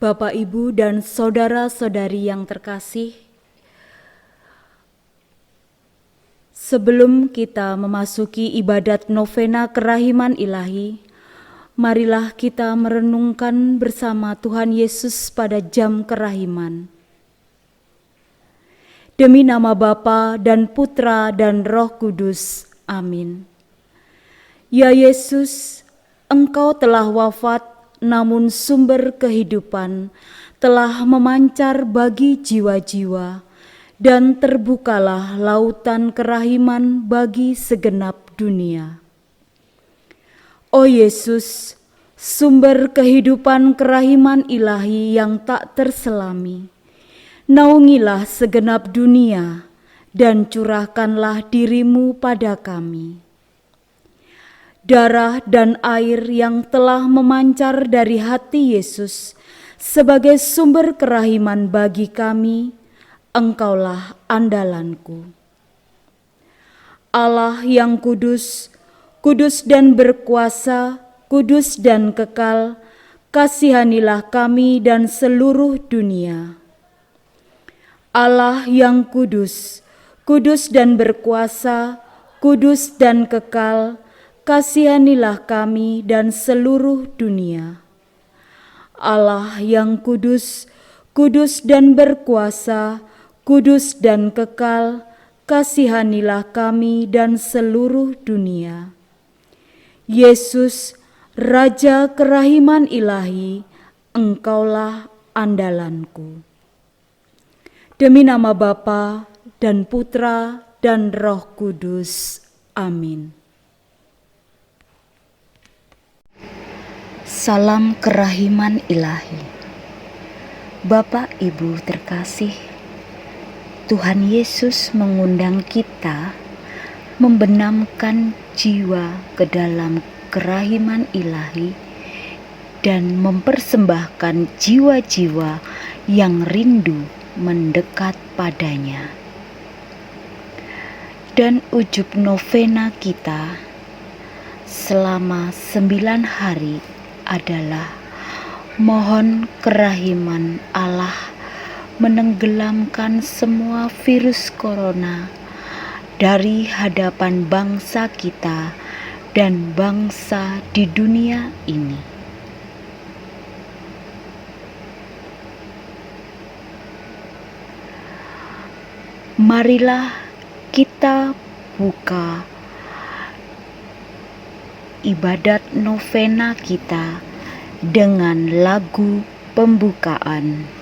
Bapak, Ibu, dan saudara-saudari yang terkasih, sebelum kita memasuki ibadat novena kerahiman ilahi, marilah kita merenungkan bersama Tuhan Yesus pada jam kerahiman. Demi nama Bapa dan Putra dan Roh Kudus. Amin. Ya Yesus, Engkau telah wafat, namun sumber kehidupan telah memancar bagi jiwa-jiwa, dan terbukalah lautan kerahiman bagi segenap dunia. O Yesus, sumber kehidupan kerahiman ilahi yang tak terselami, naungilah segenap dunia dan curahkanlah dirimu pada kami. Darah dan air yang telah memancar dari hati Yesus sebagai sumber kerahiman bagi kami, Engkaulah andalanku. Allah yang kudus, kudus dan berkuasa, kudus dan kekal, kasihanilah kami dan seluruh dunia. Allah yang kudus, kudus dan berkuasa, kudus dan kekal, kasihanilah kami dan seluruh dunia. Allah yang kudus, kudus dan berkuasa, kudus dan kekal, kasihanilah kami dan seluruh dunia. Yesus, Raja kerahiman ilahi, Engkaulah andalanku. Demi nama Bapa dan Putra dan Roh Kudus. Amin. Salam kerahiman ilahi. Bapak, Ibu terkasih, Tuhan Yesus mengundang kita membenamkan jiwa ke dalam kerahiman ilahi dan mempersembahkan jiwa-jiwa yang rindu mendekat padanya. Dan ujub novena kita selama 9 hari adalah mohon kerahiman Allah menenggelamkan semua virus corona dari hadapan bangsa kita dan bangsa di dunia ini. Marilah kita buka ibadat novena kita dengan lagu pembukaan.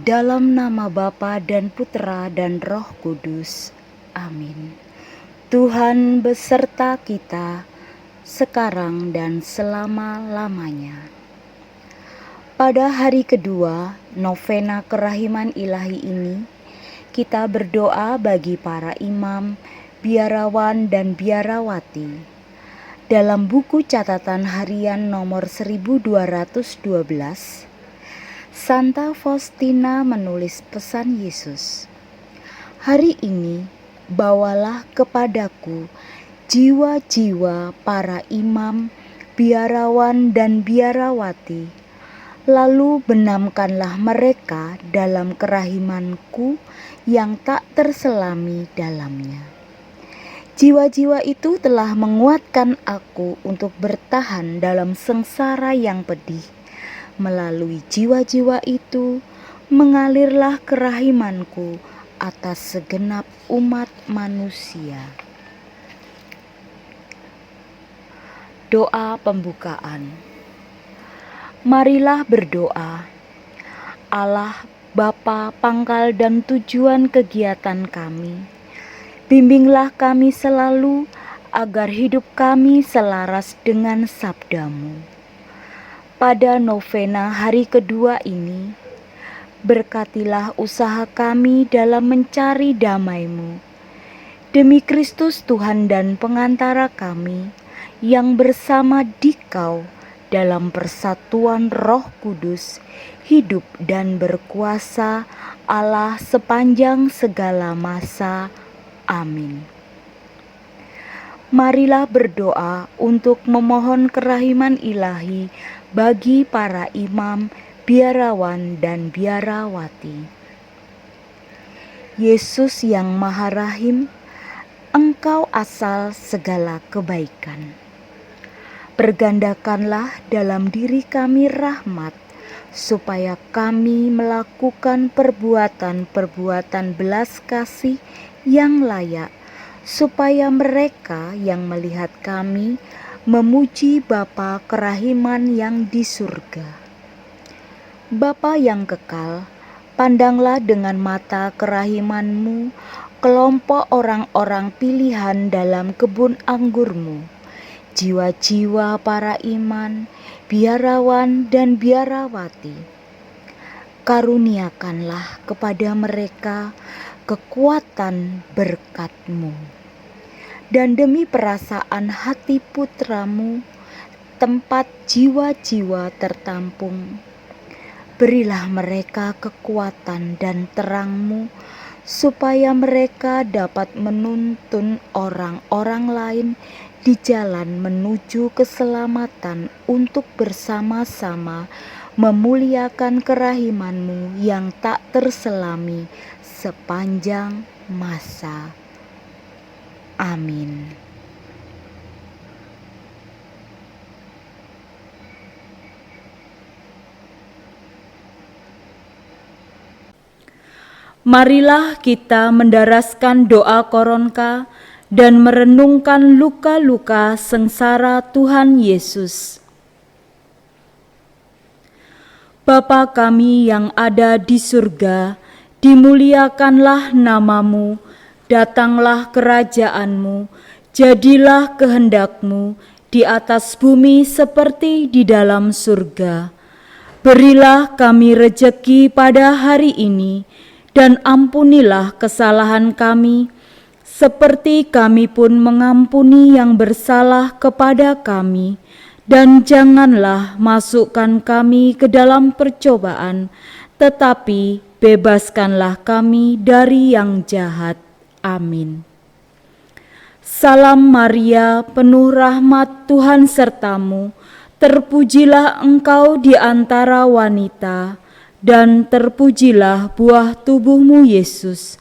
Dalam nama Bapa dan Putra dan Roh Kudus. Amin. Tuhan beserta kita sekarang dan selama-lamanya. Pada hari kedua novena kerahiman ilahi ini, kita berdoa bagi para imam, biarawan dan biarawati. Dalam buku catatan harian nomor 1212, Santa Faustina menulis pesan Yesus. Hari ini bawalah kepadaku jiwa-jiwa para imam, biarawan dan biarawati, lalu benamkanlah mereka dalam kerahimanku yang tak terselami dalamnya. Jiwa-jiwa itu telah menguatkan aku untuk bertahan dalam sengsara yang pedih. Melalui jiwa-jiwa itu, mengalirlah kerahimanku atas segenap umat manusia. Doa pembukaan. Marilah berdoa. Allah, Bapa, pangkal dan tujuan kegiatan kami, bimbinglah kami selalu agar hidup kami selaras dengan sabda-Mu. Pada novena hari kedua ini, berkatilah usaha kami dalam mencari damai-Mu. Demi Kristus Tuhan dan pengantara kami, yang bersama Dikau dalam persatuan Roh Kudus, hidup dan berkuasa Allah sepanjang segala masa. Amin. Marilah berdoa untuk memohon kerahiman ilahi bagi para imam, biarawan dan biarawati. Yesus yang Maha Rahim, Engkau asal segala kebaikan. Pergandakanlah dalam diri kami rahmat, supaya kami melakukan perbuatan-perbuatan belas kasih yang layak, supaya mereka yang melihat kami memuji Bapa kerahiman yang di surga. Bapa yang kekal, pandanglah dengan mata kerahiman-Mu kelompok orang-orang pilihan dalam kebun anggur-Mu, jiwa-jiwa para iman, biarawan dan biarawati. Karuniakanlah kepada mereka kekuatan berkat-Mu. Dan demi perasaan hati putra-Mu, tempat jiwa-jiwa tertampung, berilah mereka kekuatan dan terang-Mu, supaya mereka dapat menuntun orang-orang lain di jalan menuju keselamatan untuk bersama-sama memuliakan kerahiman-Mu yang tak terselami sepanjang masa. Amin. Marilah kita mendaraskan doa koronka dan merenungkan luka-luka sengsara Tuhan Yesus. Bapa kami yang ada di surga, dimuliakanlah nama-Mu, datanglah kerajaan-Mu, jadilah kehendak-Mu di atas bumi seperti di dalam surga. Berilah kami rejeki pada hari ini, dan ampunilah kesalahan kami, seperti kami pun mengampuni yang bersalah kepada kami. Dan janganlah masukkan kami ke dalam percobaan, tetapi bebaskanlah kami dari yang jahat. Amin. Salam Maria, penuh rahmat, Tuhan sertamu. Terpujilah engkau di antara wanita, dan terpujilah buah tubuhmu Yesus.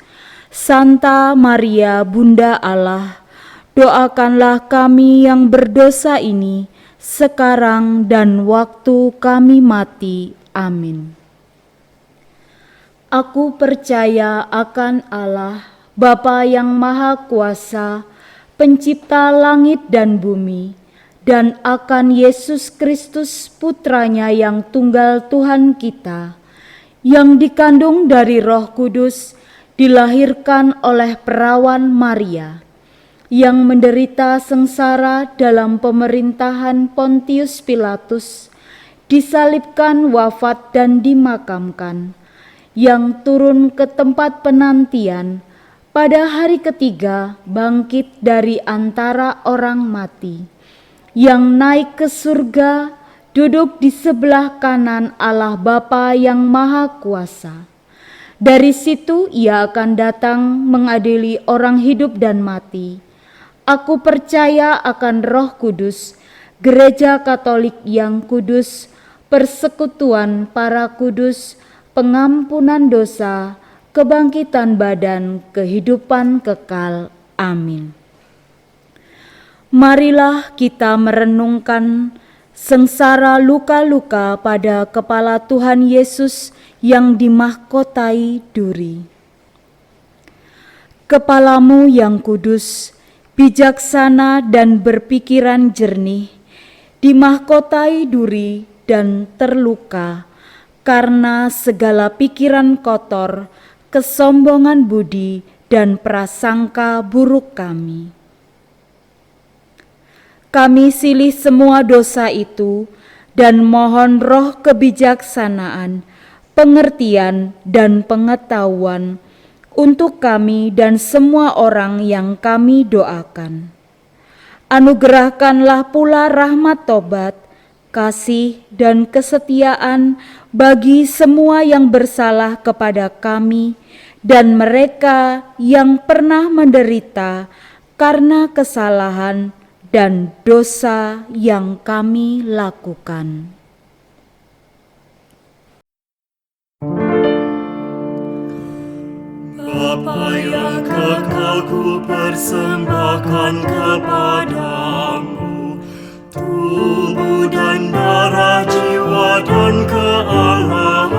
Santa Maria, Bunda Allah, doakanlah kami yang berdosa ini, sekarang dan waktu kami mati. Amin. Aku percaya akan Allah, Bapa yang Maha Kuasa, Pencipta langit dan bumi, dan akan Yesus Kristus Putranya yang tunggal Tuhan kita, yang dikandung dari Roh Kudus, dilahirkan oleh perawan Maria, yang menderita sengsara dalam pemerintahan Pontius Pilatus, disalibkan, wafat dan dimakamkan, yang turun ke tempat penantian, pada hari ketiga bangkit dari antara orang mati, yang naik ke surga, duduk di sebelah kanan Allah Bapa yang Maha Kuasa. Dari situ Ia akan datang mengadili orang hidup dan mati. Aku percaya akan Roh Kudus, Gereja Katolik yang kudus, persekutuan para kudus, pengampunan dosa, kebangkitan badan, kehidupan kekal. Amin. Marilah kita merenungkan sengsara luka-luka pada kepala Tuhan Yesus yang dimahkotai duri. Kepalamu yang kudus, bijaksana dan berpikiran jernih, dimahkotai duri dan terluka karena segala pikiran kotor, kesombongan budi, dan prasangka buruk kami. Kami silih semua dosa itu dan mohon roh kebijaksanaan, pengertian, dan pengetahuan untuk kami dan semua orang yang kami doakan. Anugerahkanlah pula rahmat tobat, kasih, dan kesetiaan bagi semua yang bersalah kepada kami dan mereka yang pernah menderita karena kesalahan dan dosa yang kami lakukan. Bapa yang kekal, ku persembahkan kepadamu tubuh dan darah, jiwa dan kealahan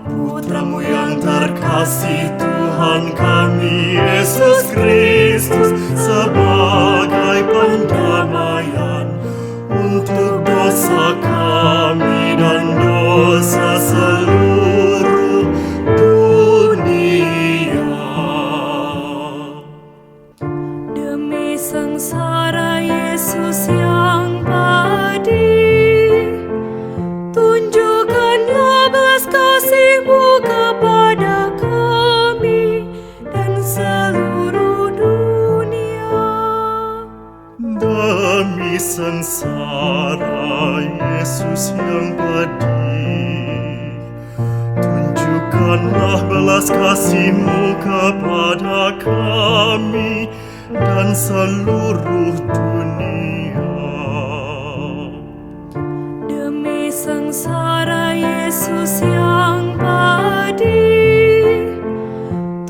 Putramu yang terkasih, Tuhan kami Yesus Kristus, sebagai pendamaian untuk dosa kami dan dosa seluruh dunia. Demi sengsara Yesus yang pedih, tunjukkanlah belas kasih-Mu kepada kami dan seluruh dunia. Demi sengsara Yesus yang pedih, tunjukkanlah belas kasih-Mu kepada kami dan seluruh dunia. Demi sengsara Yesus yang pedih,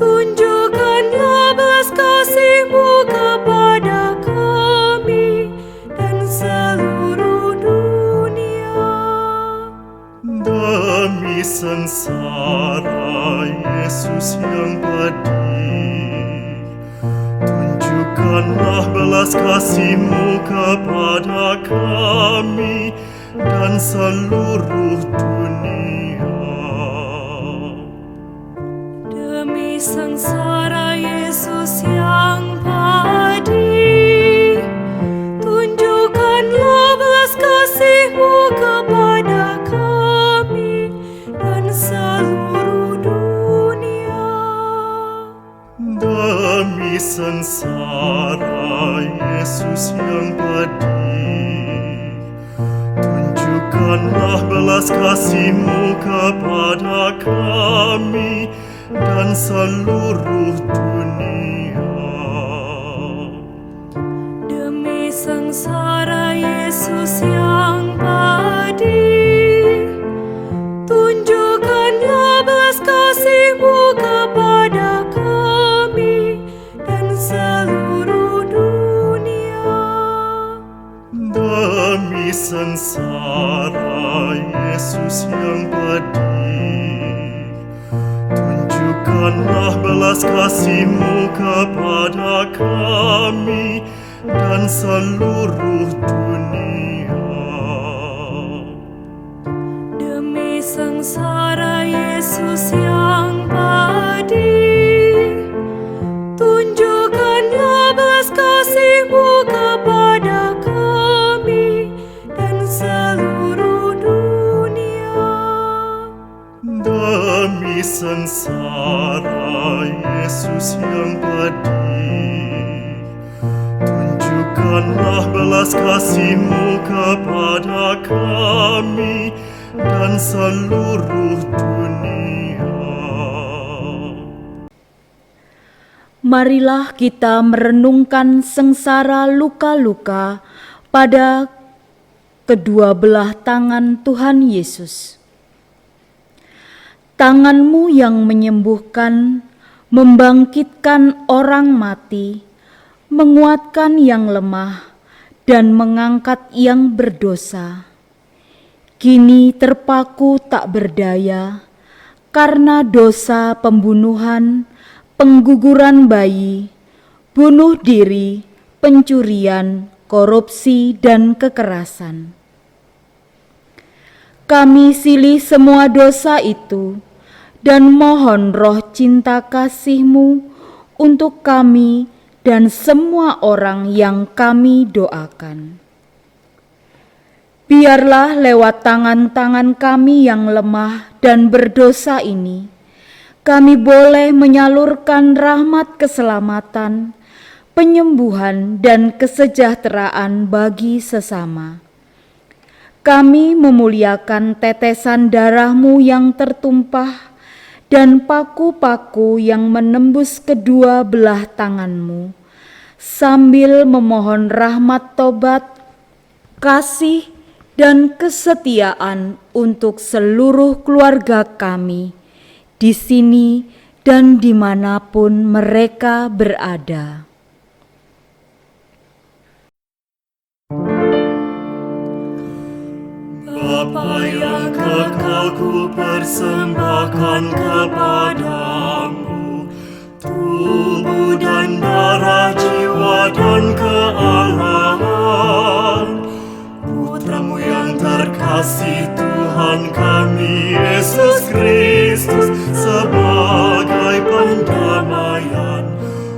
tunjukkanlah belas kasih-Mu kepada kami dan seluruh dunia. Demi sengsara Yesus yang pedih, tunjukkanlah belas kasih-Mu kepada kami dan seluruh dunia. Demi sengsara Yesus yang pedih, tunjukkanlah belas kasih-Mu kepada kami dan seluruh dunia. Demi sengsara Yesus yang pedih, tunjukkanlah belas kasih-Mu kepada kami dan seluruh dunia. Demi sengsara Yesus yang pedih, tunjukkanlah belas kasih-Mu kepada kami dan seluruh dunia. Demi sengsara Yesus yang pedih, tunjukkanlah belas kasih-Mu kepada kami dan seluruh dunia. Demi sengsara Yesus yang pedih, tunjukkanlah belas kasih-Mu kepada kami dan seluruh dunia. Demi sengsara Yesus yang pedih, tunjukkanlah belas kasih-Mu kepada kami dan seluruh dunia. Marilah kita merenungkan sengsara luka-luka pada kedua belah tangan Tuhan Yesus. Tangan-Mu yang menyembuhkan, membangkitkan orang mati, menguatkan yang lemah, dan mengangkat yang berdosa. Kini terpaku tak berdaya, karena dosa pembunuhan, pengguguran bayi, bunuh diri, pencurian, korupsi, dan kekerasan. Kami silih semua dosa itu, dan mohon roh cinta kasih-Mu untuk kami dan semua orang yang kami doakan. Biarlah lewat tangan-tangan kami yang lemah dan berdosa ini, kami boleh menyalurkan rahmat keselamatan, penyembuhan, dan kesejahteraan bagi sesama. Kami memuliakan tetesan darah-Mu yang tertumpah dan paku-paku yang menembus kedua belah tangan-Mu, sambil memohon rahmat tobat, kasih, dan kesetiaan untuk seluruh keluarga kami di sini dan dimanapun mereka berada. Bapa yang kekal, ku persembahkan kepadamu tubuh dan darah, jiwa dan kealahan Putramu yang terkasih, Tuhan kami Yesus Kristus, sebagai pendamaian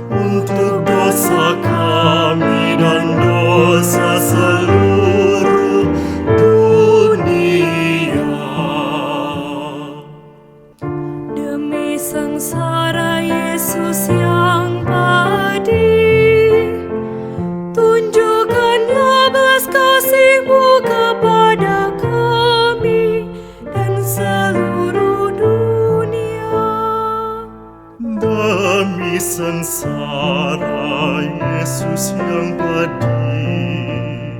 untuk dosa kami dan dosa seluruh dunia. Demi sengsara Yesus yang pedih, tunjukkanlah belas kasih-Mu kepada kami dan seluruh dunia. Demi sengsara Yesus yang pedih,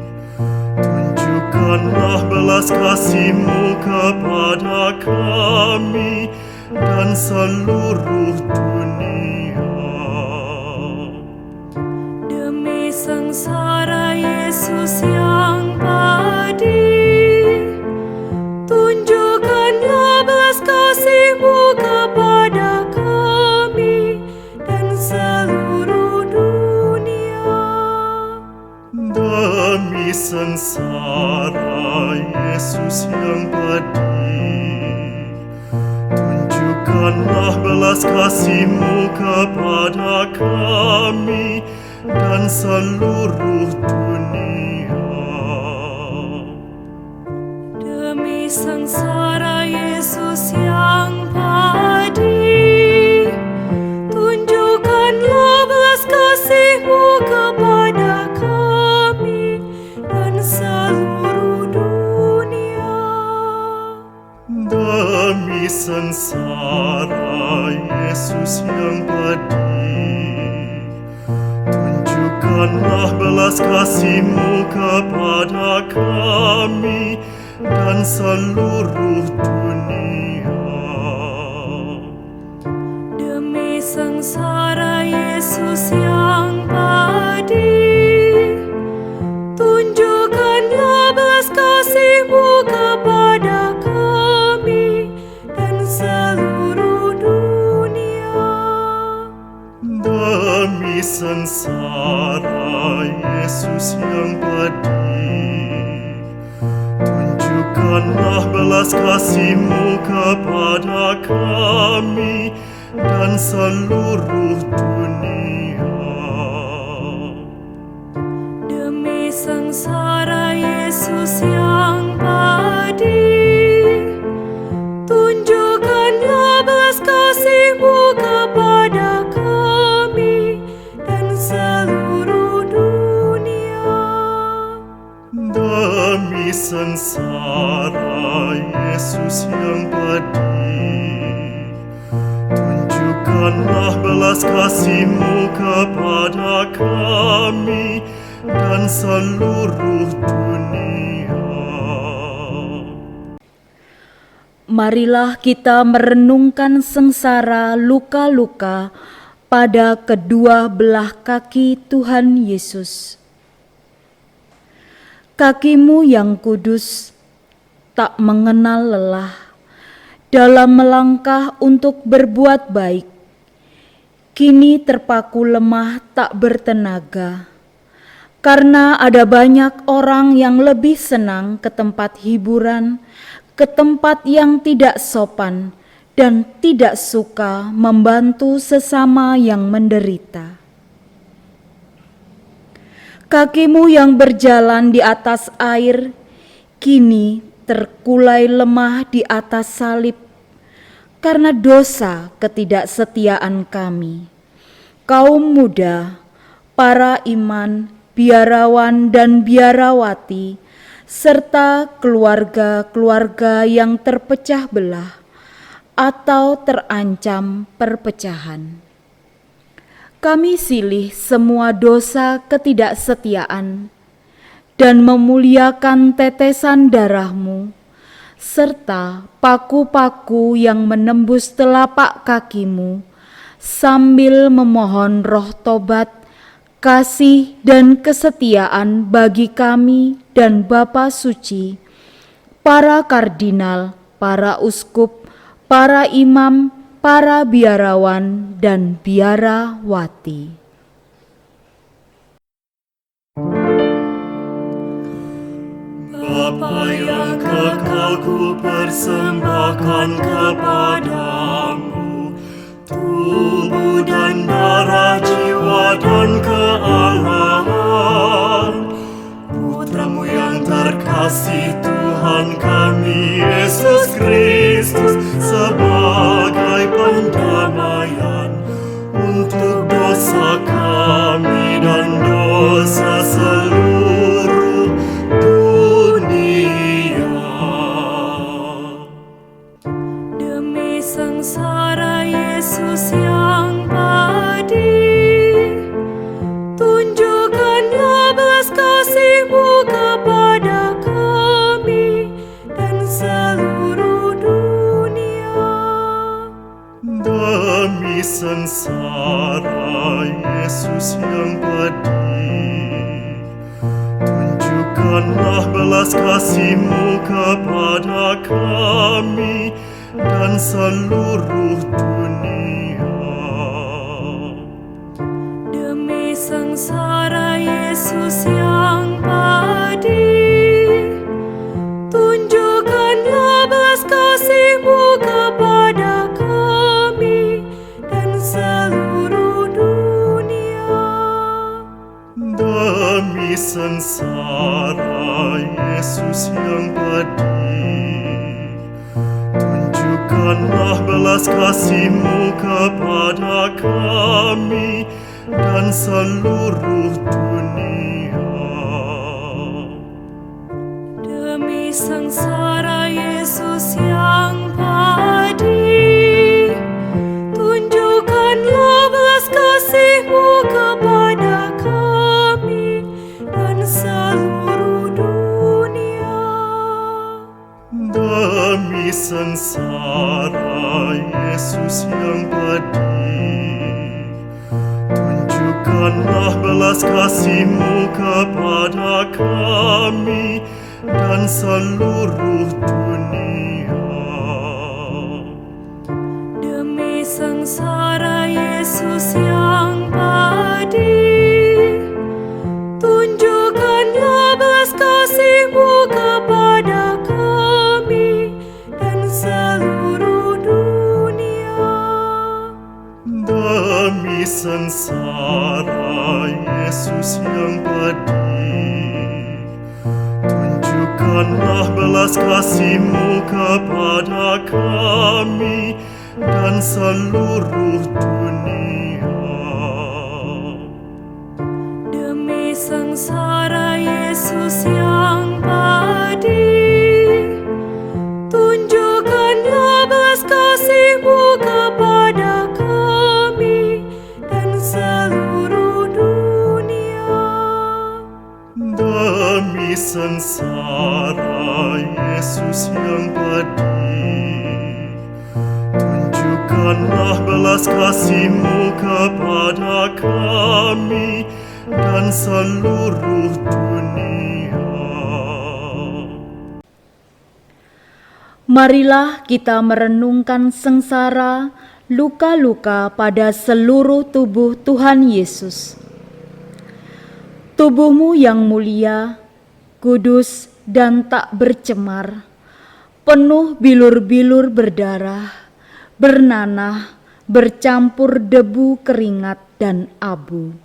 tunjukkanlah belas kasih-Mu kepada kami dan seluruh dunia. Demi sengsara Yesus yang pedih, tunjukkanlah belas kasih-Mu kepada kami dan seluruh dunia. Demi sengsara Yesus yang pedih, tunjukkanlah belas kasih-Mu kepada kami dan seluruh dunia. Demi sengsara Yesus yang pedih, tunjukkanlah belas kasih-Mu kepada kami dan seluruh dunia. Demi sengsara Yesus yang pedih, tunjukkanlah belas kasih-Mu kepada kami dan seluruh dunia. Demi sengsara Yesus yang pedih, tunjukkanlah belas kasih-Mu kepada kami dan seluruh dunia. Demi sengsara Yesus yang pedih, tunjukkanlah belas kasih-Mu kepada kami dan seluruh dunia. Demi sengsara Yesus yang pedih, tunjukkanlah belas kasih-Mu kepada kami dan seluruh dunia. Demi sengsara Yesus yang pedih, tunjukkanlah belas kasih-Mu kepada kami dan seluruh dunia. Marilah kita merenungkan sengsara luka-luka pada kedua belah kaki Tuhan Yesus. Kakimu yang kudus tak mengenal lelah dalam melangkah untuk berbuat baik. Kini terpaku lemah tak bertenaga, karena ada banyak orang yang lebih senang ke tempat hiburan, ke tempat yang tidak sopan, dan tidak suka membantu sesama yang menderita. Kakimu yang berjalan di atas air, kini terkulai lemah di atas salib, karena dosa ketidaksetiaan kami. Kaum muda, para iman, biarawan dan biarawati, serta keluarga-keluarga yang terpecah belah atau terancam perpecahan. Kami silih semua dosa ketidaksetiaan dan memuliakan tetesan darah-Mu, serta paku-paku yang menembus telapak kaki-Mu, sambil memohon roh tobat, kasih dan kesetiaan bagi kami dan Bapa Suci, para kardinal, para uskup, para imam, para biarawan dan biarawati. Bapa yang kekal, ku persembahkan kepadamu tubuh dan darah, jiwa dan kealahan Putramu yang terkasih, Tuhan kami Yesus Kristus, sebagai pendamaian untuk dosa kami dan dosa seluruh dunia. Demi sengsara Yesus yang pedih, tunjukkanlah belas kasih-Mu kepada kami dan seluruh dunia. Demi sengsara Yesus yang pedih, tunjukkanlah belas kasih-Mu kepada kami dan seluruh dunia. Demi sengsara Yesus yang pedih, tunjukkanlah belas kasih-Mu kepada kami dan seluruh dunia. Demi sengsara Yesus yang pedih, tunjukkanlah belas kasih-Mu kepada kami dan seluruh dunia. Demi sengsara Yesus yang pedih, tunjukkanlah belas kasih-Mu kepada kami dan seluruh dunia. Demi sengsara Yesus yang pedih, tunjukkanlah belas kasih-Mu kepada kami dan seluruh dunia. Demi sengsara Yesus yang pedih, tunjukkanlah belas kasih-Mu kepada kami dan seluruh dunia. Demi sengsara Yesus yang pedih, tunjukkanlah belas kasih-Mu kepada kami dan seluruh dunia. Demi sengsara Yesus yang pedih, tunjukkanlah belas kasih-Mu kepada kami dan seluruh dunia. Demi sengsara Yesus yang pedih, tunjukkanlah Tunjukkanlah belas kasih-Mu kepada kami dan seluruh dunia. Marilah kita merenungkan sengsara, luka-luka pada seluruh tubuh Tuhan Yesus. Tubuh-Mu yang mulia, kudus dan tak bercemar, penuh bilur-bilur berdarah, bernanah, bercampur debu keringat dan abu.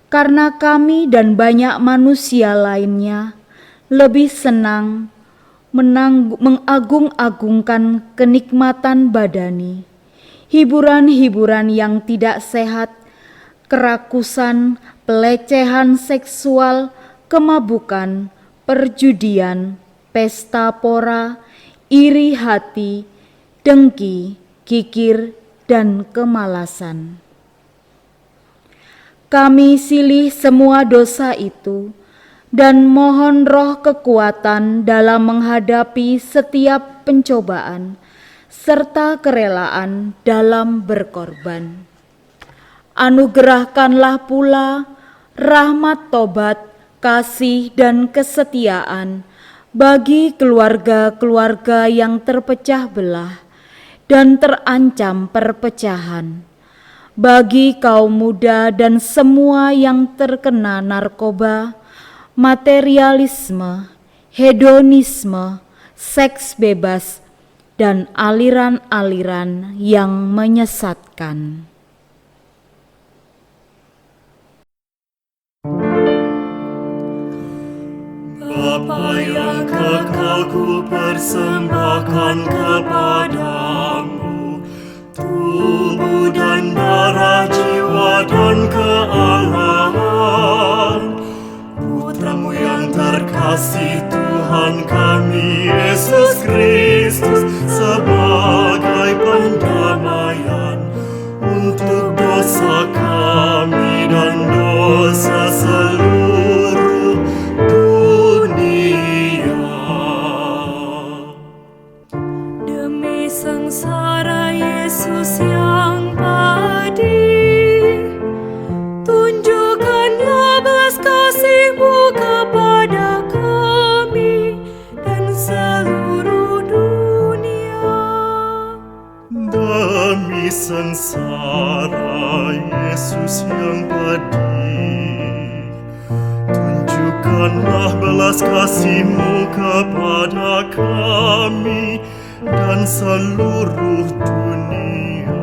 Karena kami dan banyak manusia lainnya lebih senang mengagung-agungkan kenikmatan badani, hiburan-hiburan yang tidak sehat, kerakusan, pelecehan seksual, kemabukan, perjudian, pesta pora, iri hati, dengki, kikir, dan kemalasan. Kami silih semua dosa itu dan mohon roh kekuatan dalam menghadapi setiap pencobaan serta kerelaan dalam berkorban. Anugerahkanlah pula rahmat tobat, kasih dan kesetiaan bagi keluarga-keluarga yang terpecah belah dan terancam perpecahan, bagi kaum muda dan semua yang terkena narkoba, materialisme, hedonisme, seks bebas, dan aliran-aliran yang menyesatkan. Bapa yang kekal, ku persembahkan kepadamu tubuh dan darah, jiwa dan kealahan Putramu yang terkasih, Tuhan kami Yesus Kristus, sebagai pendamaian untuk dosa kami dan dosa seluruh dunia. Demi sengsara Yesus yang pedih, tunjukkanlah belas kasih-Mu kepada kami dan seluruh dunia. Demi sengsara Yesus yang pedih, tunjukkanlah belas kasih-Mu kepada kami dan seluruh dunia.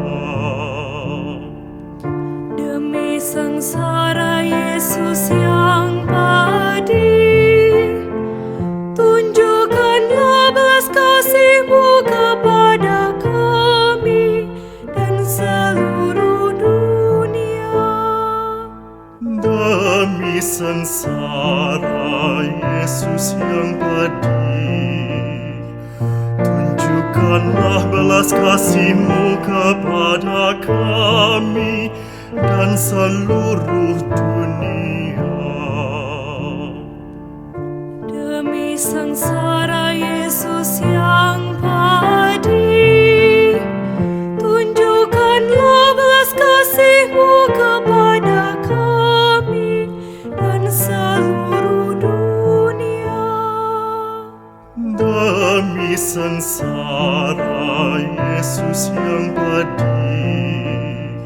Demi sengsara Yesus yang pedih, tunjukkanlah belas kasih-Mu kepada kami dan seluruh dunia. Demi sengsara Yesus yang pedih, tunjukkanlah belas kasih-Mu kepada kami dan seluruh dunia. Demi sengsara Yesus yang pedih, tunjukkanlah belas kasih-Mu kepada kami dan seluruh dunia. Demi sengsara Yesus yang pedih,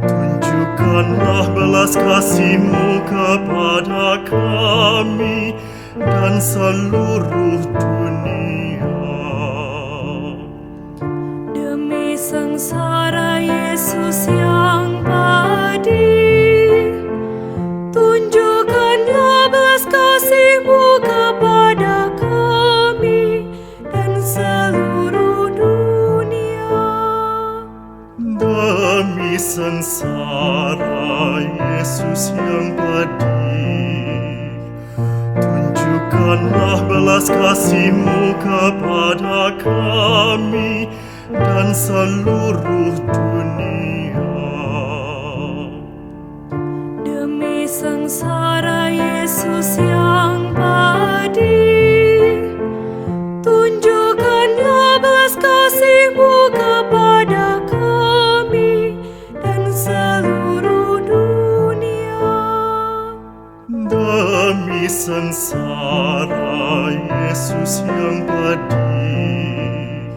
tunjukkanlah belas kasih-Mu kepada kami dan seluruh dunia. Demi sengsara Yesus yang pedih, tunjukkanlah belas kasih-Mu kepada kami dan seluruh dunia. Demi sengsara Yesus yang pedih, tunjukkanlah belas kasih-Mu kepada kami dan seluruh dunia. Demi sengsara Yesus yang pedih, tunjukkanlah belas kasih-Mu kepada demi sengsara Yesus yang pedih.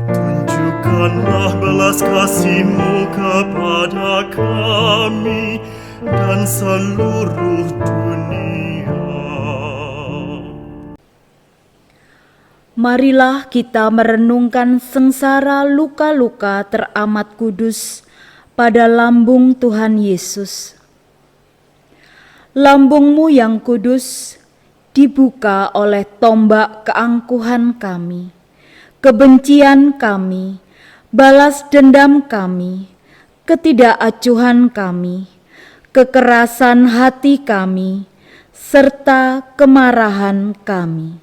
Tunjukkanlah belas kasih-Mu kepada kami dan seluruh dunia. Marilah kita merenungkan sengsara luka-luka teramat kudus pada lambung Tuhan Yesus. Lambung-Mu yang kudus dibuka oleh tombak keangkuhan kami, kebencian kami, balas dendam kami, ketidakacuhan kami, kekerasan hati kami, serta kemarahan kami.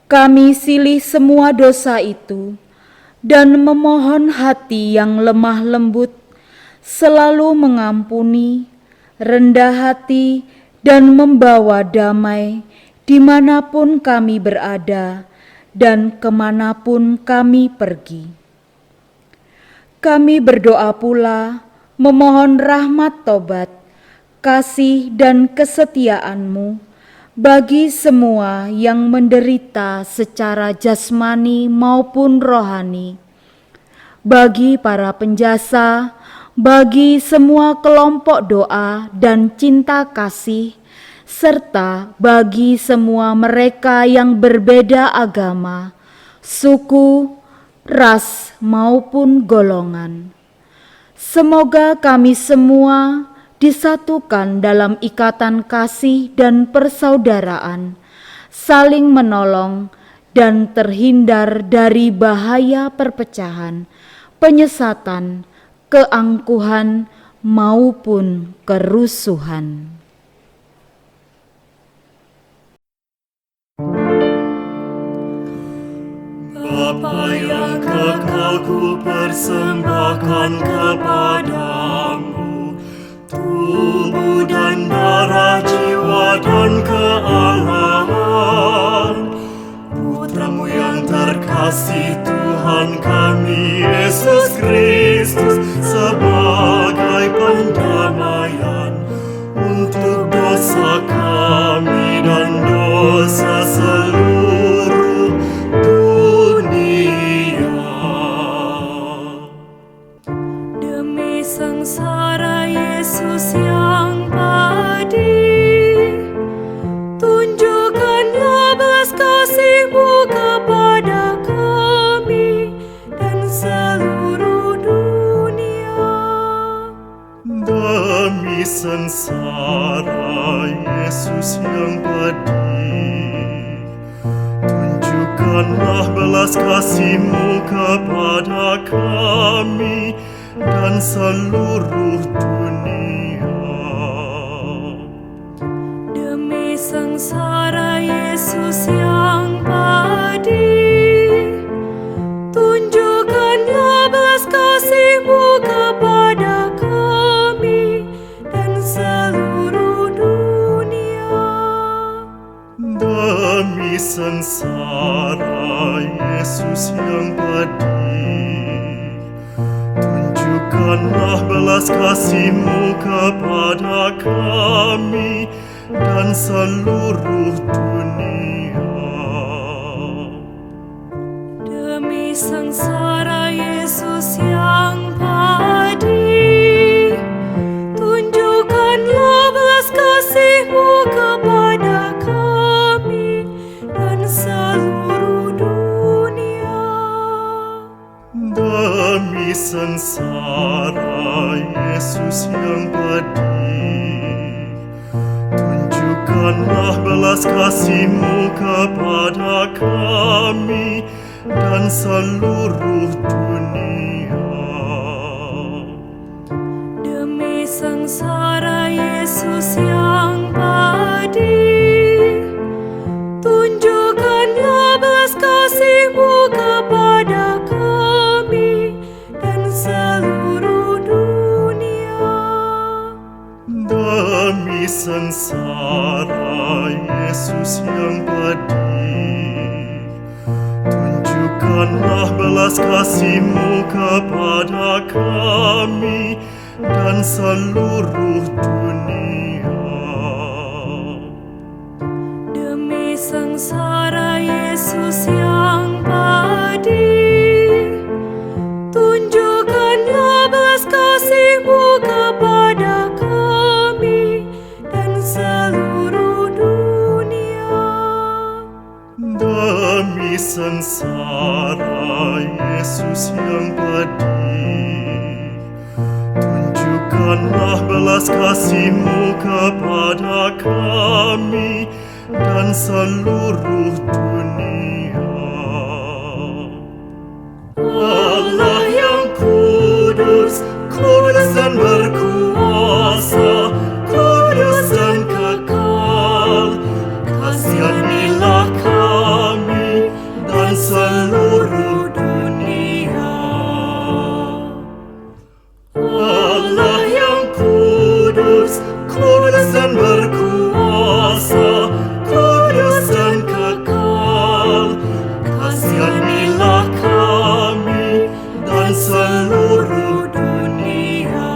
Kami silih semua dosa itu dan memohon hati yang lemah lembut, selalu mengampuni, rendah hati, dan membawa damai dimanapun kami berada dan kemanapun kami pergi. Kami berdoa pula memohon rahmat tobat, kasih dan kesetiaan-Mu bagi semua yang menderita secara jasmani maupun rohani, bagi para penjasa, bagi semua kelompok doa dan cinta kasih, serta bagi semua mereka yang berbeda agama, suku, ras maupun golongan. Semoga kami semua disatukan dalam ikatan kasih dan persaudaraan, saling menolong dan terhindar dari bahaya perpecahan, penyesatan, keangkuhan maupun kerusuhan. Bapa yang kekal, ku persembahkan kepadamu tubuh dan darah, jiwa dan kealahan Putra-Mu yang terkasih, Tuhan kami Yesus Kristus, sebagai pendamaian untuk dosa kami dan dosa seluruh dunia. Demi sengsara Yesus yang pedih, tunjukkanlah belas kasih-Mu kepada kami dan seluruh dunia. Demi sengsara Yesus yang pedih, tunjukkanlah belas kasih-Mu kepada kami dan seluruh dunia. Demi sengsara Yesus yang pedih, tunjukkanlah belas kasih-Mu kepada kami dan seluruh dunia. Demi sengsara Yesus yang pedih, tunjukkanlah belas kasih-Mu kepada kami dan seluruh dunia. Demi sengsara Yesus yang pedih, tunjukkanlah belas kasih-Mu kepada kami dan seluruh dunia. Demi sengsara Yesus yang pedih, tunjukkanlah belas kasih-Mu kepada kami dan seluruh dunia. Demi sengsara Yesus yang pedih, tunjukkanlah belas kasih-Mu kepada kami dan seluruh dunia. Demi sengsara Yesus yang pedih, tunjukkanlah belas kasih-Mu kepada kami dan seluruh dunia. sengsara, Yesus yang pedih. Tunjukkanlah belas kasih-Mu kepada kami dan seluruh dunia. Allah yang kudus, kudus dan berkuasa, kudus dan kekal, kasihanilah kami dan seluruh dunia. Allah yang kudus, kudus dan berkuasa, kudus dan kekal, kasihanilah kami dan seluruh dunia.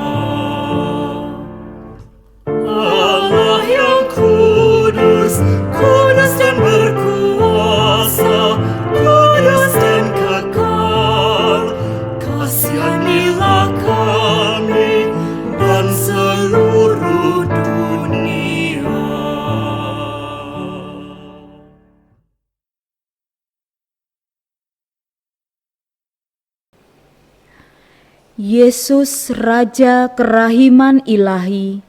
Allah yang kudus, kudus dan berkuasa, kudus dan kekal, kasihanilah kami dan seluruh dunia. Yesus Raja kerahiman ilahi,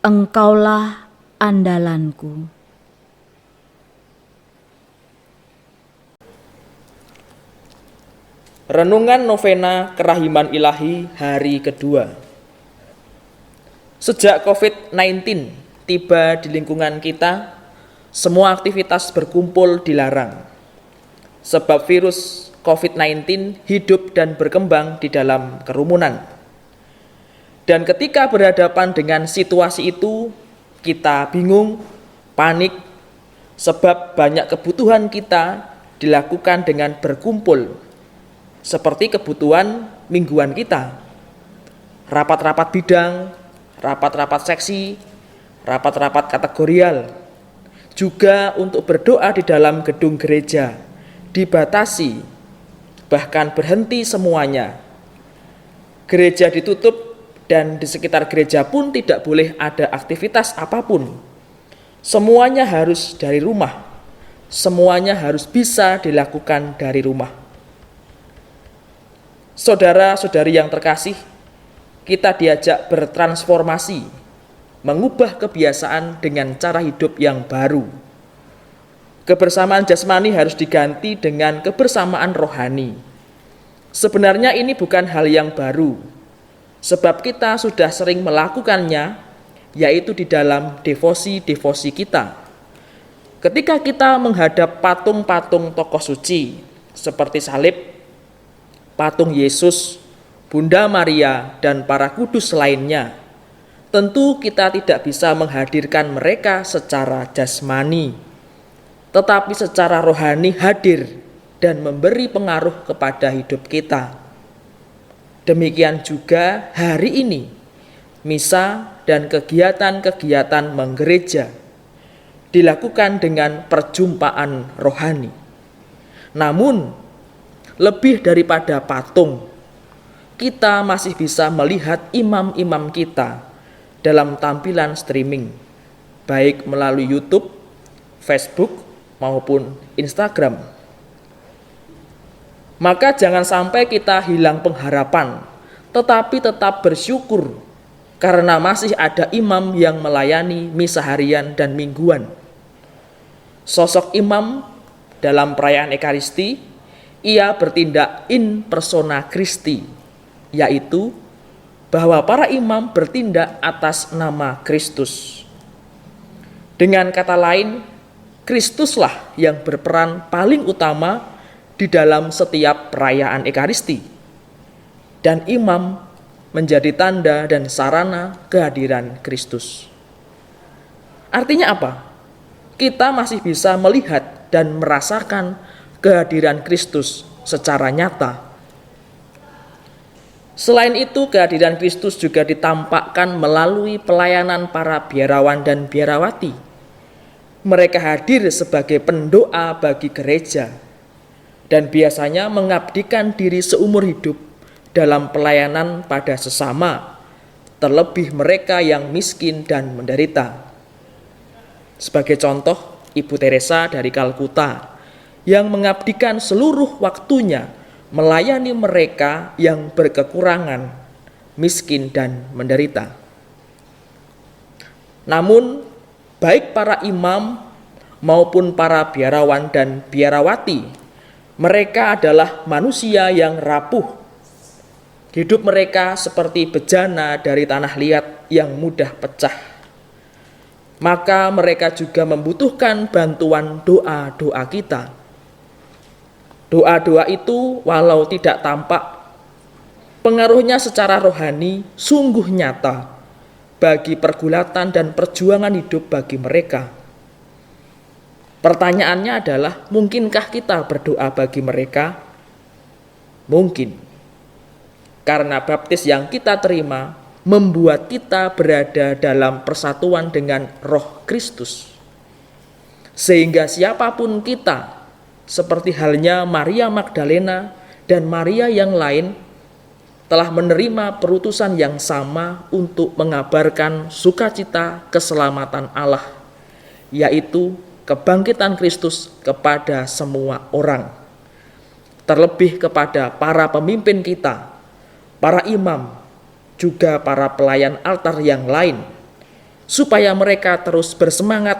Engkaulah andalanku. Renungan Novena Kerahiman Ilahi hari kedua. Sejak COVID-19 tiba di lingkungan kita, semua aktivitas berkumpul dilarang. Sebab virus COVID-19 hidup dan berkembang di dalam kerumunan. Dan ketika berhadapan dengan situasi itu, kita bingung, panik, sebab banyak kebutuhan kita dilakukan dengan berkumpul, seperti kebutuhan mingguan kita, rapat-rapat bidang, rapat-rapat seksi, rapat-rapat kategorial, juga untuk berdoa di dalam gedung gereja, dibatasi, bahkan berhenti semuanya. Gereja ditutup dan di sekitar gereja pun tidak boleh ada aktivitas apapun. Semuanya harus dari rumah, semuanya harus bisa dilakukan dari rumah. Saudara-saudari yang terkasih, kita diajak bertransformasi, mengubah kebiasaan dengan cara hidup yang baru. Kebersamaan jasmani harus diganti dengan kebersamaan rohani. Sebenarnya ini bukan hal yang baru, sebab kita sudah sering melakukannya, yaitu di dalam devosi-devosi kita. Ketika kita menghadap patung-patung tokoh suci, seperti salib, patung Yesus, Bunda Maria, dan para kudus lainnya, tentu kita tidak bisa menghadirkan mereka secara jasmani, tetapi secara rohani hadir dan memberi pengaruh kepada hidup kita. Demikian juga hari ini, misa dan kegiatan-kegiatan menggereja dilakukan dengan perjumpaan rohani. Namun, lebih daripada patung, kita masih bisa melihat imam-imam kita dalam tampilan streaming, baik melalui YouTube, Facebook, maupun Instagram. Maka jangan sampai kita hilang pengharapan, tetapi tetap bersyukur karena masih ada imam yang melayani misa harian dan mingguan. Sosok imam dalam perayaan Ekaristi, ia bertindak in persona Christi, yaitu bahwa para imam bertindak atas nama Kristus. Dengan kata lain, Kristuslah yang berperan paling utama di dalam setiap perayaan Ekaristi, dan imam menjadi tanda dan sarana kehadiran Kristus. Artinya apa? Kita masih bisa melihat dan merasakan kehadiran Kristus secara nyata. Selain itu, kehadiran Kristus juga ditampakkan melalui pelayanan para biarawan dan biarawati. Mereka hadir sebagai pendoa bagi gereja dan biasanya mengabdikan diri seumur hidup dalam pelayanan pada sesama, terlebih mereka yang miskin dan menderita. Sebagai contoh, Ibu Teresa dari Kalkuta yang mengabdikan seluruh waktunya melayani mereka yang berkekurangan, miskin, dan menderita. Namun, baik para imam maupun para biarawan dan biarawati, mereka adalah manusia yang rapuh. Hidup mereka seperti bejana dari tanah liat yang mudah pecah. Maka mereka juga membutuhkan bantuan doa-doa kita. Doa-doa itu walau tidak tampak, pengaruhnya secara rohani sungguh nyata bagi pergulatan dan perjuangan hidup bagi mereka. Pertanyaannya adalah, mungkinkah kita berdoa bagi mereka? Mungkin. Karena baptis yang kita terima membuat kita berada dalam persatuan dengan Roh Kristus. Sehingga siapapun kita, seperti halnya Maria Magdalena dan Maria yang lain, telah menerima perutusan yang sama untuk mengabarkan sukacita keselamatan Allah, yaitu kebangkitan Kristus kepada semua orang. Terlebih kepada para pemimpin kita, para imam, juga para pelayan altar yang lain, supaya mereka terus bersemangat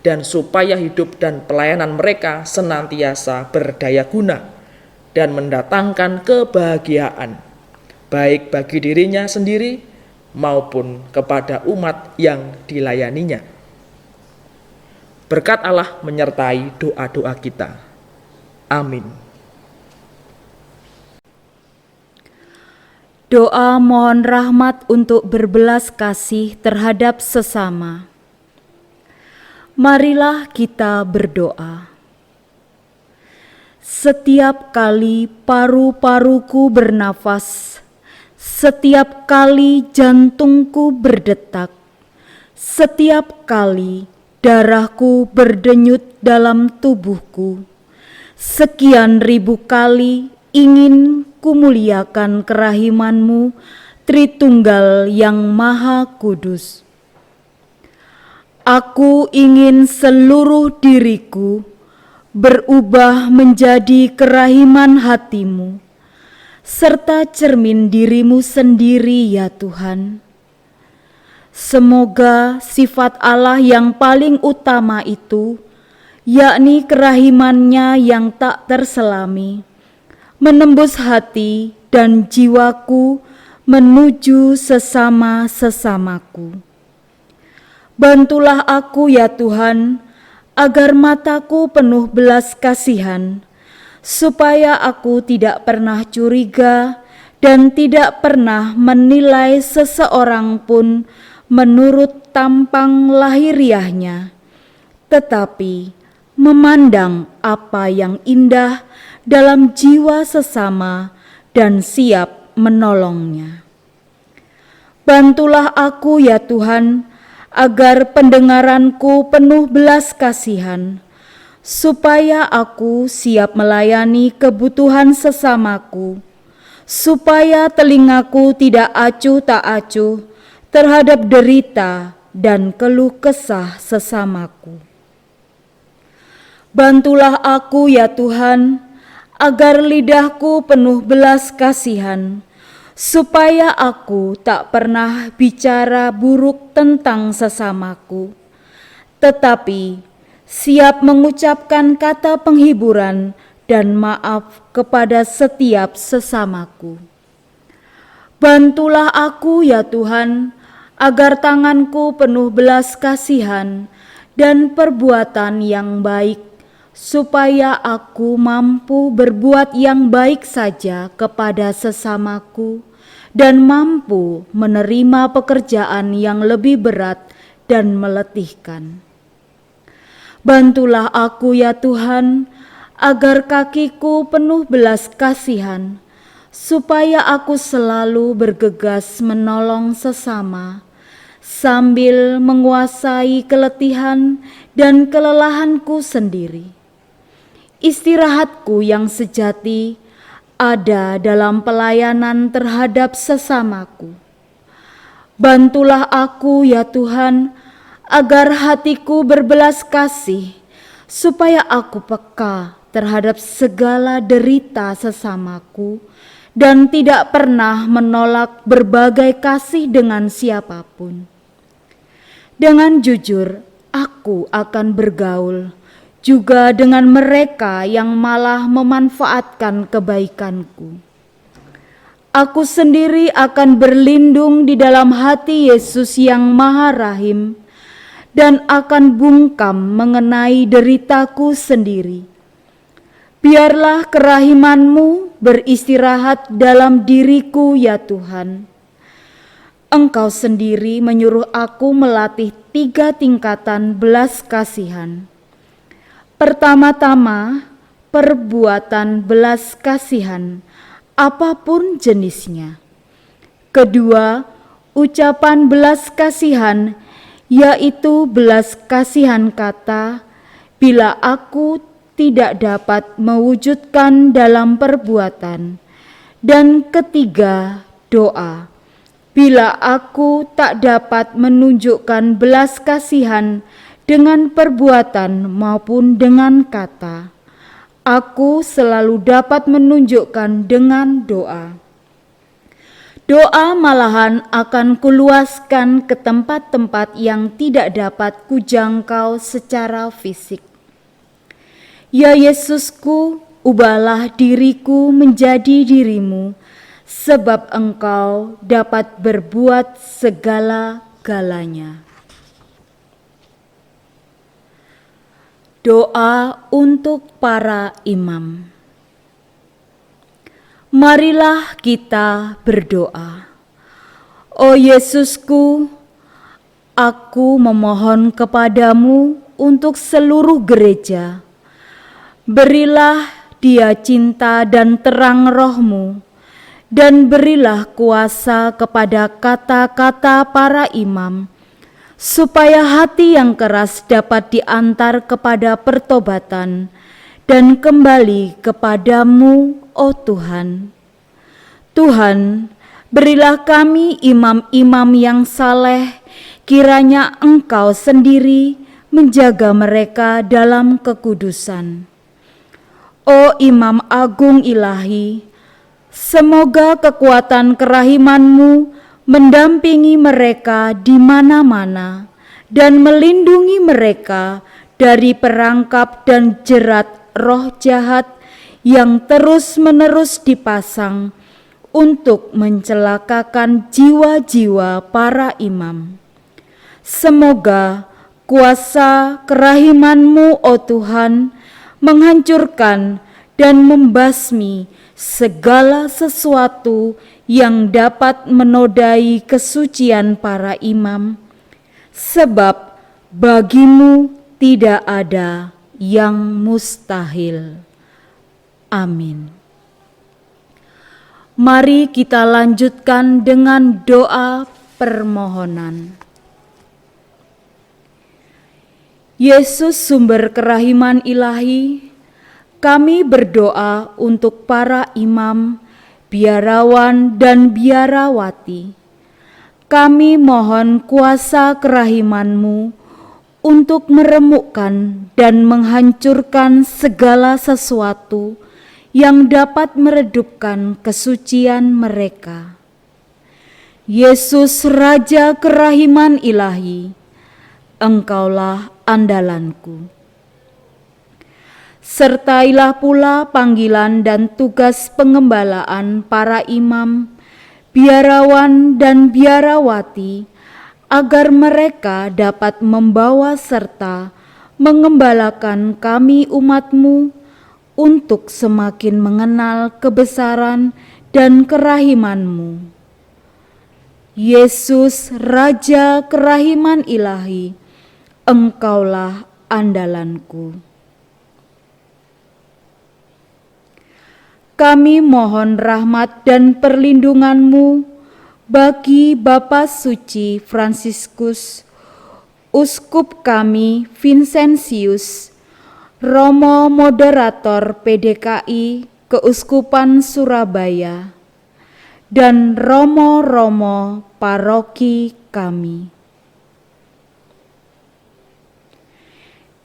dan supaya hidup dan pelayanan mereka senantiasa berdaya guna dan mendatangkan kebahagiaan, baik bagi dirinya sendiri maupun kepada umat yang dilayaninya. Berkat Allah menyertai doa-doa kita. Amin. Doa mohon rahmat untuk berbelas kasih terhadap sesama. Marilah kita berdoa. Setiap kali paru-paruku bernafas, setiap kali jantungku berdetak, setiap kali darahku berdenyut dalam tubuhku, sekian ribu kali ingin kumuliakan kerahiman-Mu, Tritunggal yang Maha Kudus. Aku ingin seluruh diriku berubah menjadi kerahiman hati-Mu, serta cermin diri-Mu sendiri ya Tuhan. Semoga sifat Allah yang paling utama itu, yakni kerahiman-Nya yang tak terselami, menembus hati dan jiwaku menuju sesama-sesamaku. Bantulah aku ya Tuhan, agar mataku penuh belas kasihan, supaya aku tidak pernah curiga dan tidak pernah menilai seseorang pun menurut tampang lahiriahnya, tetapi memandang apa yang indah dalam jiwa sesama dan siap menolongnya. Bantulah aku ya Tuhan, agar pendengaranku penuh belas kasihan, supaya aku siap melayani kebutuhan sesamaku, supaya telingaku tidak acuh tak acuh terhadap derita dan keluh kesah sesamaku. Bantulah aku ya Tuhan, agar lidahku penuh belas kasihan, supaya aku tak pernah bicara buruk tentang sesamaku, tetapi siap mengucapkan kata penghiburan dan maaf kepada setiap sesamaku. Bantulah aku ya Tuhan, agar tanganku penuh belas kasihan dan perbuatan yang baik, supaya aku mampu berbuat yang baik saja kepada sesamaku dan mampu menerima pekerjaan yang lebih berat dan meletihkan. Bantulah aku ya Tuhan, agar kakiku penuh belas kasihan, supaya aku selalu bergegas menolong sesama, sambil menguasai keletihan dan kelelahanku sendiri. Istirahatku yang sejati ada dalam pelayanan terhadap sesamaku. Bantulah aku ya Tuhan, agar hatiku berbelas kasih, supaya aku peka terhadap segala derita sesamaku dan tidak pernah menolak berbagai kasih dengan siapapun. Dengan jujur, aku akan bergaul juga dengan mereka yang malah memanfaatkan kebaikanku. Aku sendiri akan berlindung di dalam hati Yesus yang Maha Rahim dan akan bungkam mengenai deritaku sendiri. Biarlah kerahiman-Mu beristirahat dalam diriku ya Tuhan. Engkau sendiri menyuruh aku melatih 3 tingkatan belas kasihan. Pertama-tama, perbuatan belas kasihan, apapun jenisnya. Kedua, ucapan belas kasihan, yaitu belas kasihan kata, bila aku tidak dapat mewujudkan dalam perbuatan. Dan ketiga, doa. Bila aku tak dapat menunjukkan belas kasihan dengan perbuatan maupun dengan kata, aku selalu dapat menunjukkan dengan doa. Doa malahan akan kuluaskan ke tempat-tempat yang tidak dapat kujangkau secara fisik. Ya Yesusku, ubahlah diriku menjadi dirimu, sebab Engkau dapat berbuat segala-galanya. Doa untuk para imam. Marilah kita berdoa. Oh Yesusku, aku memohon kepadamu untuk seluruh gereja. Berilah dia cinta dan terang roh-Mu, dan berilah kuasa kepada kata-kata para imam, supaya hati yang keras dapat diantar kepada pertobatan dan kembali kepadamu, oh Tuhan. Tuhan, berilah kami imam-imam yang saleh, kiranya Engkau sendiri menjaga mereka dalam kekudusan. Oh Imam Agung Ilahi, semoga kekuatan kerahiman-Mu mendampingi mereka di mana-mana dan melindungi mereka dari perangkap dan jerat roh jahat yang terus-menerus dipasang untuk mencelakakan jiwa-jiwa para imam. Semoga kuasa kerahiman-Mu, oh Tuhan, menghancurkan dan membasmi segala sesuatu yang dapat menodai kesucian para imam, sebab bagi-Mu tidak ada yang mustahil. Amin. Mari kita lanjutkan dengan doa permohonan. Yesus, sumber kerahiman ilahi, kami berdoa untuk para imam, biarawan dan biarawati. Kami mohon kuasa kerahiman-Mu untuk meremukkan dan menghancurkan segala sesuatu yang dapat meredupkan kesucian mereka. Yesus, Raja kerahiman ilahi, Engkaulah andalanku. Sertailah pula panggilan dan tugas pengembalaan para imam, biarawan dan biarawati, agar mereka dapat membawa serta mengembalakan kami umat-Mu untuk semakin mengenal kebesaran dan kerahiman-Mu. Yesus, Raja kerahiman ilahi, Engkaulah andalanku. Kami mohon rahmat dan perlindungan-Mu bagi Bapa Suci Fransiskus, Uskup kami Vincentius, Romo Moderator PDKI Keuskupan Surabaya, dan romo-romo paroki kami.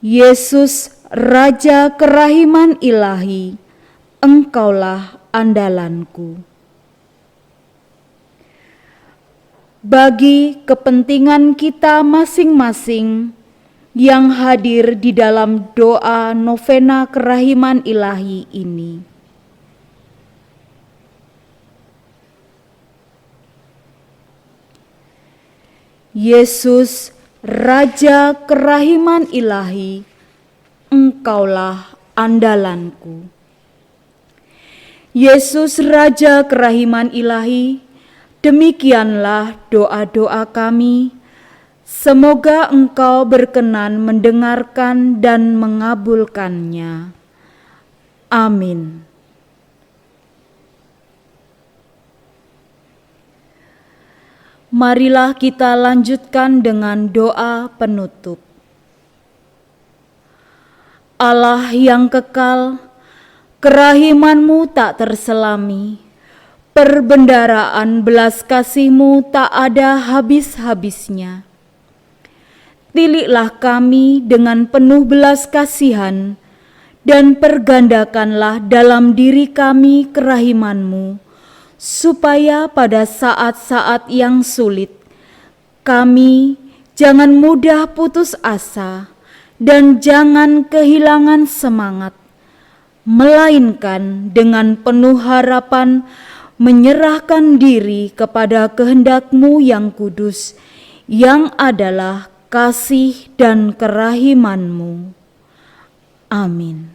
Yesus, Raja kerahiman ilahi, Engkaulah andalanku. Bagi kepentingan kita masing-masing yang hadir di dalam doa novena kerahiman ilahi ini, Yesus, Raja kerahiman ilahi, Engkaulah andalanku. Yesus, Raja kerahiman ilahi, demikianlah doa-doa kami. Semoga Engkau berkenan mendengarkan dan mengabulkannya. Amin. Marilah kita lanjutkan dengan doa penutup. Allah yang kekal, kerahiman-Mu tak terselami, perbendaraan belas kasih-Mu tak ada habis-habisnya. Tiliklah kami dengan penuh belas kasihan, dan pergandakanlah dalam diri kami kerahiman-Mu, supaya pada saat-saat yang sulit, kami jangan mudah putus asa dan jangan kehilangan semangat, melainkan dengan penuh harapan menyerahkan diri kepada kehendak-Mu yang kudus, yang adalah kasih dan kerahiman-Mu. Amin.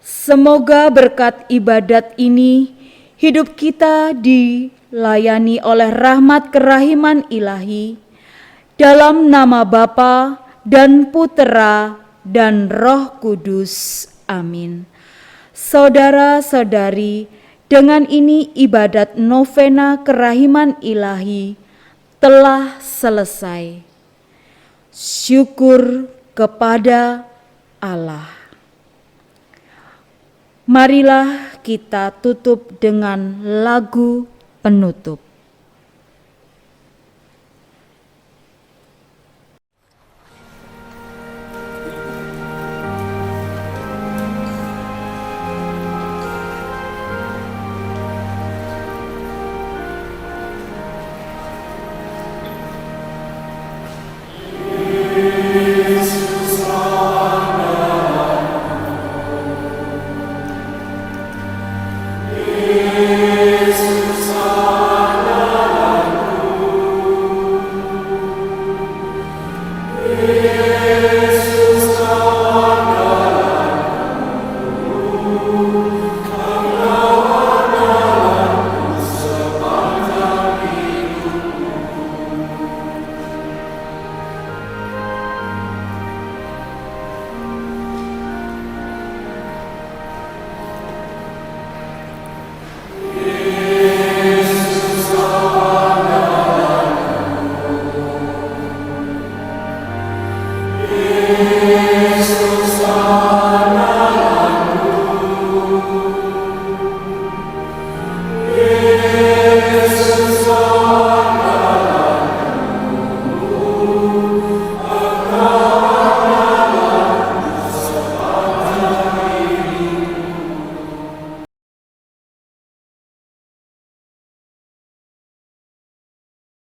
Semoga berkat ibadat ini hidup kita dilayani oleh rahmat kerahiman ilahi, dalam nama Bapa dan Putera dan Roh Kudus. Amin. Saudara-saudari, dengan ini ibadat novena kerahiman ilahi telah selesai. Syukur kepada Allah. Marilah kita tutup dengan lagu penutup.